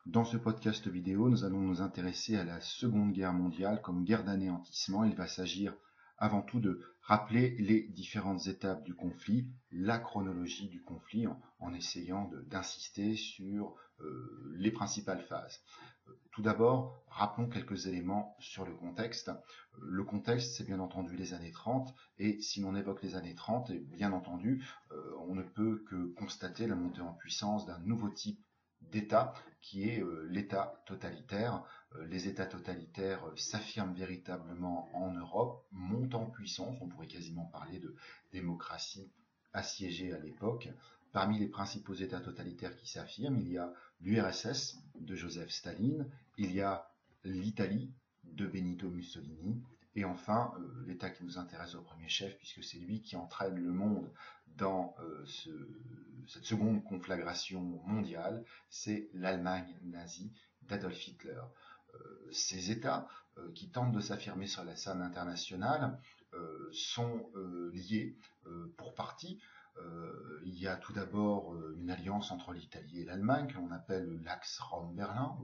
Dans ce podcast vidéo, nous allons nous intéresser à la Seconde Guerre mondiale comme guerre d'anéantissement. Il va s'agir avant tout de rappeler les différentes étapes du conflit, la chronologie du conflit, en essayant d'insister sur les principales phases. Tout d'abord, rappelons quelques éléments sur le contexte. Le contexte, c'est bien entendu les années 30, et si l'on évoque les années 30, et bien entendu, on ne peut que constater la montée en puissance d'un nouveau type d'État qui est l'État totalitaire. Les États totalitaires s'affirment véritablement en Europe, montent en puissance, on pourrait quasiment parler de démocratie assiégée à l'époque. Parmi les principaux États totalitaires qui s'affirment, il y a l'URSS de Joseph Staline, il y a l'Italie de Benito Mussolini, et enfin l'État qui nous intéresse au premier chef, puisque c'est lui qui entraîne le monde dans cette seconde conflagration mondiale, c'est l'Allemagne nazie d'Adolf Hitler. Ces États qui tentent de s'affirmer sur la scène internationale sont liés pour partie. Il y a tout d'abord une alliance entre l'Italie et l'Allemagne que l'on appelle l'Axe Rome-Berlin,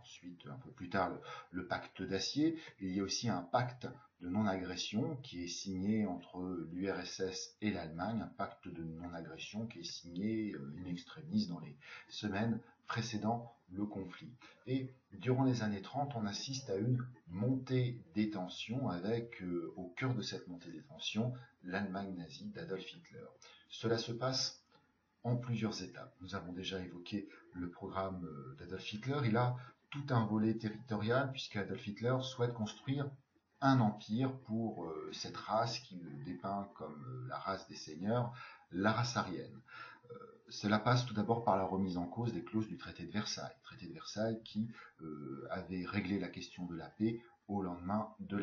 ensuite un peu plus tard le pacte d'acier. Il y a aussi un pacte de non-agression qui est signé entre l'URSS et l'Allemagne, un pacte de non-agression qui est signé in extremis dans les semaines précédant le conflit. Et durant les années 30, on assiste à une montée des tensions avec, au cœur de cette montée des tensions, l'Allemagne nazie d'Adolf Hitler. Cela se passe en plusieurs étapes. Nous avons déjà évoqué le programme d'Adolf Hitler. Il a tout un volet territorial puisque Adolf Hitler souhaite construire un empire pour cette race qu'il dépeint comme la race des seigneurs, la race aryenne. Cela passe tout d'abord par la remise en cause des clauses du traité de Versailles. Traité de Versailles qui avait réglé la question de la paix au lendemain de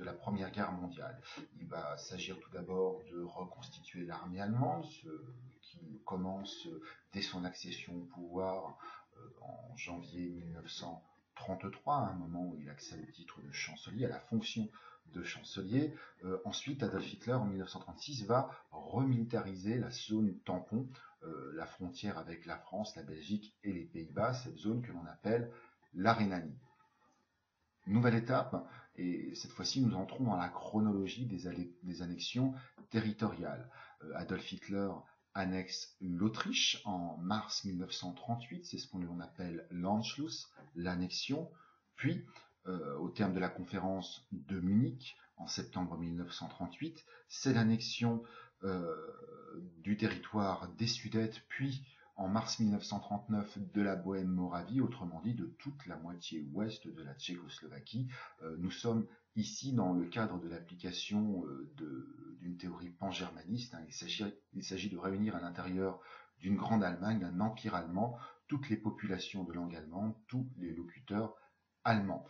la Première Guerre mondiale. Il va s'agir tout d'abord de reconstituer l'armée allemande, ce qui commence dès son accession au pouvoir en janvier 1933, à un moment où il accède au titre de chancelier, à la fonction de chancelier. Ensuite, Adolf Hitler, en 1936, va remilitariser la zone tampon, la frontière avec la France, la Belgique et les Pays-Bas, cette zone que l'on appelle la Rhénanie. Nouvelle étape, et cette fois-ci nous entrons dans la chronologie des annexions territoriales. Adolf Hitler annexe l'Autriche en mars 1938, c'est ce qu'on appelle l'Anschluss, l'annexion, puis au terme de la conférence de Munich en septembre 1938, c'est l'annexion du territoire des Sudètes, puis en mars 1939 de la Bohême-Moravie, autrement dit de toute la moitié ouest de la Tchécoslovaquie. Nous sommes ici dans le cadre de l'application d'une théorie pan-germaniste. Il s'agit de réunir à l'intérieur d'une grande Allemagne, d'un empire allemand, toutes les populations de langue allemande, tous les locuteurs allemands.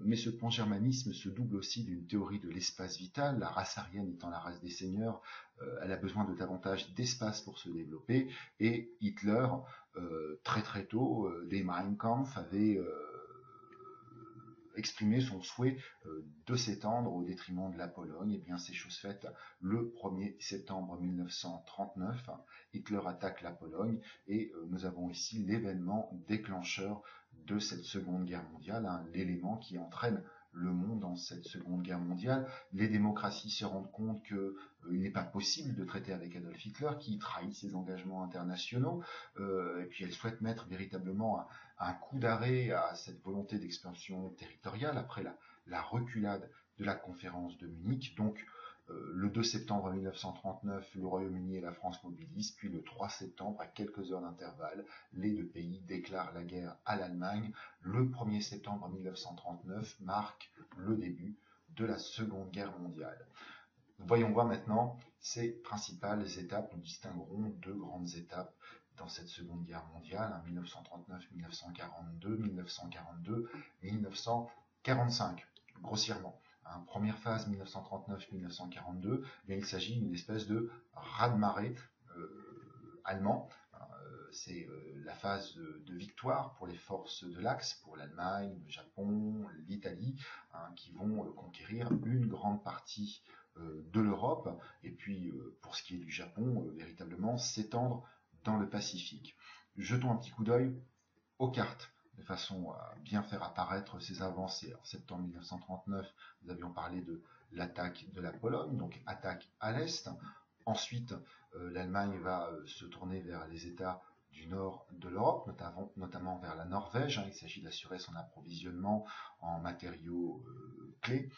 Mais ce pan-germanisme se double aussi d'une théorie de l'espace vital. La race aryenne étant la race des seigneurs, elle a besoin de davantage d'espace pour se développer, et Hitler, très très tôt, dès Mein Kampf, avait exprimé son souhait de s'étendre au détriment de la Pologne. Et bien c'est chose faite le 1er septembre 1939. Hitler attaque la Pologne et nous avons ici l'événement déclencheur de cette Seconde Guerre mondiale, l'élément qui entraîne le monde dans cette Seconde Guerre mondiale. Les démocraties se rendent compte qu'il n'est pas possible de traiter avec Adolf Hitler, qui trahit ses engagements internationaux, et puis elles souhaitent mettre véritablement un coup d'arrêt à cette volonté d'expansion territoriale après la reculade de la conférence de Munich. Donc le 2 septembre 1939, le Royaume-Uni et la France mobilisent, puis le 3 septembre, à quelques heures d'intervalle, les deux pays déclarent la guerre à l'Allemagne. Le 1er septembre 1939 marque le début de la Seconde Guerre mondiale. Voyons voir maintenant ces principales étapes. Nous distinguerons deux grandes étapes dans cette Seconde Guerre mondiale, 1939-1942, 1942-1945, grossièrement. Première phase 1939-1942, il s'agit d'une espèce de raz-de-marée allemand. C'est la phase de victoire pour les forces de l'Axe, pour l'Allemagne, le Japon, l'Italie, qui vont conquérir une grande partie de l'Europe, et puis pour ce qui est du Japon, véritablement s'étendre dans le Pacifique. Jetons un petit coup d'œil aux cartes de façon à bien faire apparaître ses avancées. En septembre 1939, nous avions parlé de l'attaque de la Pologne, donc attaque à l'Est. Ensuite, l'Allemagne va se tourner vers les États du nord de l'Europe, notamment vers la Norvège. Il s'agit d'assurer son approvisionnement en matériaux clés,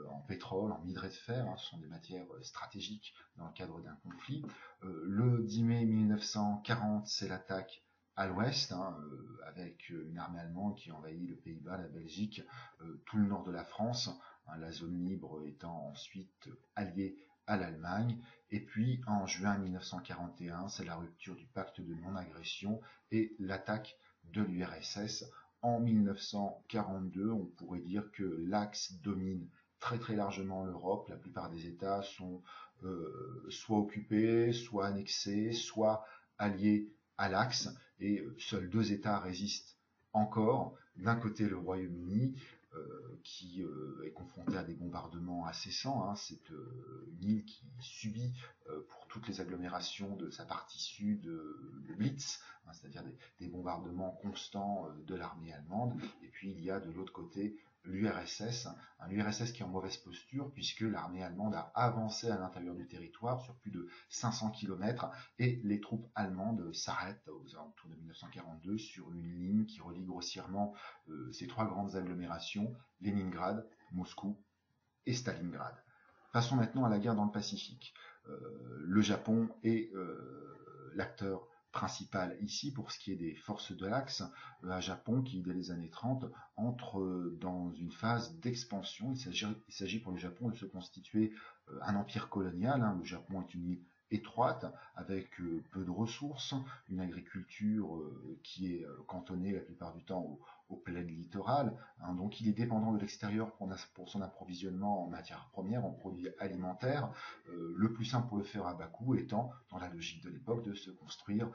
en pétrole, en minerais de fer. Ce sont des matières stratégiques dans le cadre d'un conflit. Le 10 mai 1940, c'est l'attaque à l'ouest, avec une armée allemande qui envahit le Pays-Bas, la Belgique, tout le nord de la France, la zone libre étant ensuite alliée à l'Allemagne. Et puis en juin 1941, c'est la rupture du pacte de non-agression et l'attaque de l'URSS. En 1942, on pourrait dire que l'Axe domine très très largement l'Europe. La plupart des États sont soit occupés, soit annexés, soit alliés à l'Axe, et seuls 2 États résistent encore. D'un côté, le Royaume-Uni, qui est confronté à des bombardements incessants. C'est une île qui subit pour toutes les agglomérations de sa partie sud le Blitz, c'est-à-dire des bombardements constants de l'armée allemande. Et puis il y a de l'autre côté l'URSS, l'URSS qui est en mauvaise posture puisque l'armée allemande a avancé à l'intérieur du territoire sur plus de 500 km et les troupes allemandes s'arrêtent aux alentours de 1942 sur une ligne qui relie grossièrement ces 3 grandes agglomérations, Leningrad, Moscou et Stalingrad. Passons maintenant à la guerre dans le Pacifique. Le Japon est l'acteur principal ici pour ce qui est des forces de l'Axe, un Japon qui, dès les années 30, entre dans une phase d'expansion. Il s'agit pour le Japon de se constituer un empire colonial. Le Japon est une île étroite, avec peu de ressources, une agriculture qui est cantonnée la plupart du temps aux plaines littorales. Donc il est dépendant de l'extérieur pour son approvisionnement en matières premières, en produits alimentaires. Le plus simple pour le faire à bas coût étant, dans la logique de l'époque, de se construire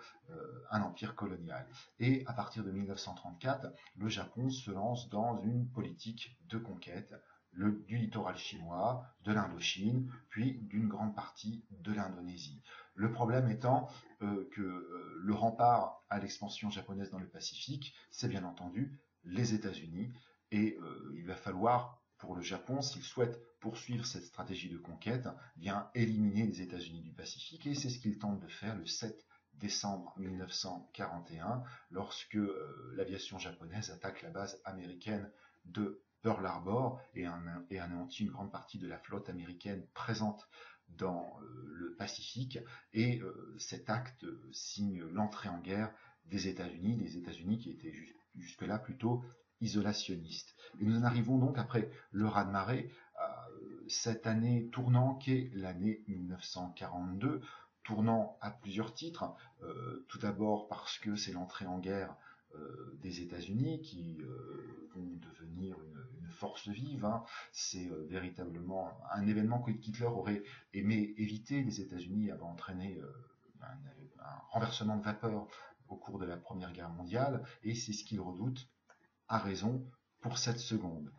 un empire colonial. Et à partir de 1934, le Japon se lance dans une politique de conquête du littoral chinois, de l'Indochine, puis d'une grande partie de l'Indonésie. Le problème étant que le rempart à l'expansion japonaise dans le Pacifique, c'est bien entendu les États-Unis, et il va falloir, pour le Japon, s'il souhaite poursuivre cette stratégie de conquête, bien éliminer les États-Unis du Pacifique, et c'est ce qu'il tente de faire le 7 décembre 1941, lorsque l'aviation japonaise attaque la base américaine de Pearl Harbor et anéantit une grande partie de la flotte américaine présente dans le Pacifique. Et cet acte signe l'entrée en guerre des États-Unis qui étaient jusque-là plutôt isolationnistes. Et nous en arrivons donc, après le raz-de-marée, à cette année tournant qu'est l'année 1942, tournant à plusieurs titres. Tout d'abord parce que c'est l'entrée en guerre des États-Unis qui vont devenir une force vive. C'est véritablement un événement qu'Hitler aurait aimé éviter. Les États-Unis avaient entraîné un renversement de vapeur au cours de la Première Guerre mondiale, et c'est ce qu'il redoute, à raison, pour cette seconde.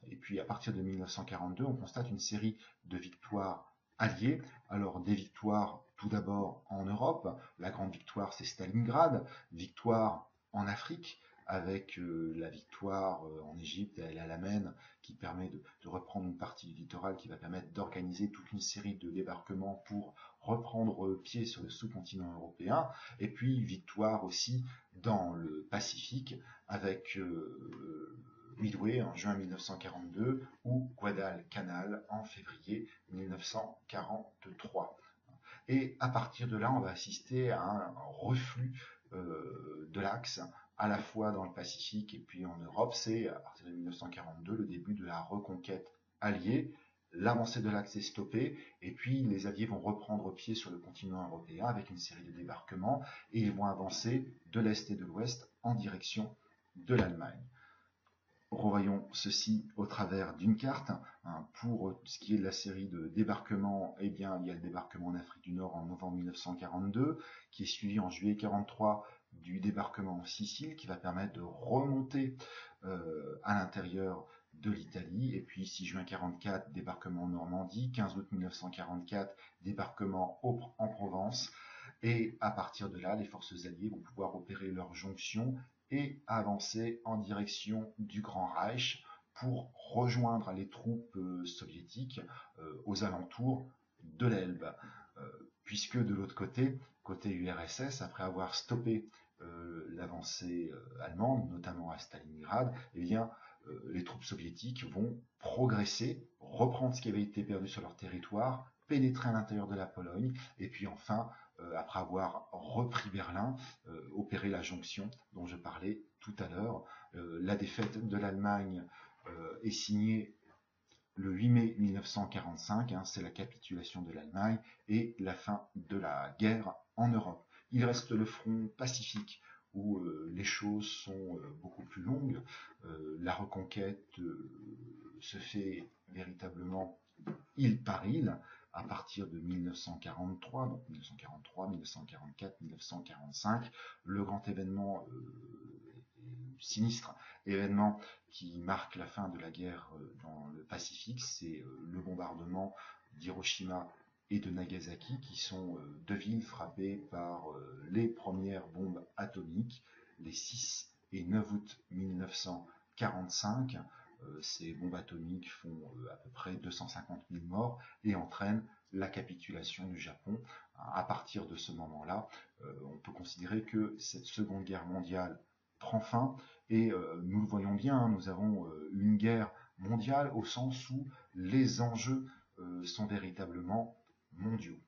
Et puis à partir de 1942, on constate une série de victoires alliées. Alors des victoires tout d'abord en Europe. La grande victoire, c'est Stalingrad. Victoire en Afrique, avec la victoire en Égypte à El Alamein, qui permet de reprendre une partie du littoral, qui va permettre d'organiser toute une série de débarquements pour reprendre pied sur le sous-continent européen. Et puis victoire aussi dans le Pacifique, avec Midway en juin 1942 ou Guadalcanal en février 1943. Et à partir de là, on va assister à un reflux de l'Axe, à la fois dans le Pacifique et puis en Europe. C'est à partir de 1942 le début de la reconquête alliée. L'avancée de l'Axe est stoppée, et puis les Alliés vont reprendre pied sur le continent européen avec une série de débarquements, et ils vont avancer de l'Est et de l'Ouest en direction de l'Allemagne. Revoyons ceci au travers d'une carte. Pour ce qui est de la série de débarquements, eh bien, il y a le débarquement en Afrique du Nord en novembre 1942, qui est suivi en juillet 1943 du débarquement en Sicile, qui va permettre de remonter à l'intérieur de l'Italie. Et puis 6 juin 1944, débarquement en Normandie. 15 août 1944, débarquement en Provence. Et à partir de là, les forces alliées vont pouvoir opérer leur jonction et avancer en direction du Grand Reich pour rejoindre les troupes soviétiques aux alentours de l'Elbe. Puisque de l'autre côté, côté URSS, après avoir stoppé l'avancée allemande, notamment à Stalingrad, eh bien, les troupes soviétiques vont progresser, reprendre ce qui avait été perdu sur leur territoire, pénétrer à l'intérieur de la Pologne, et puis enfin, après avoir repris Berlin, opérer la jonction dont je parlais tout à l'heure. La défaite de l'Allemagne est signée le 8 mai 1945, c'est la capitulation de l'Allemagne et la fin de la guerre en Europe. Il reste le front pacifique où les choses sont beaucoup plus longues. La reconquête se fait véritablement île par île à partir de 1943, donc 1943, 1944, 1945. Le grand événement sinistre événement qui marque la fin de la guerre dans le Pacifique, c'est le bombardement d'Hiroshima et de Nagasaki, qui sont deux villes frappées par les premières bombes atomiques, les 6 et 9 août 1945. Ces bombes atomiques font à peu près 250 000 morts et entraînent la capitulation du Japon. À partir de ce moment-là, on peut considérer que cette Seconde Guerre mondiale prend fin et nous le voyons bien, nous avons une guerre mondiale au sens où les enjeux sont véritablement mondiaux.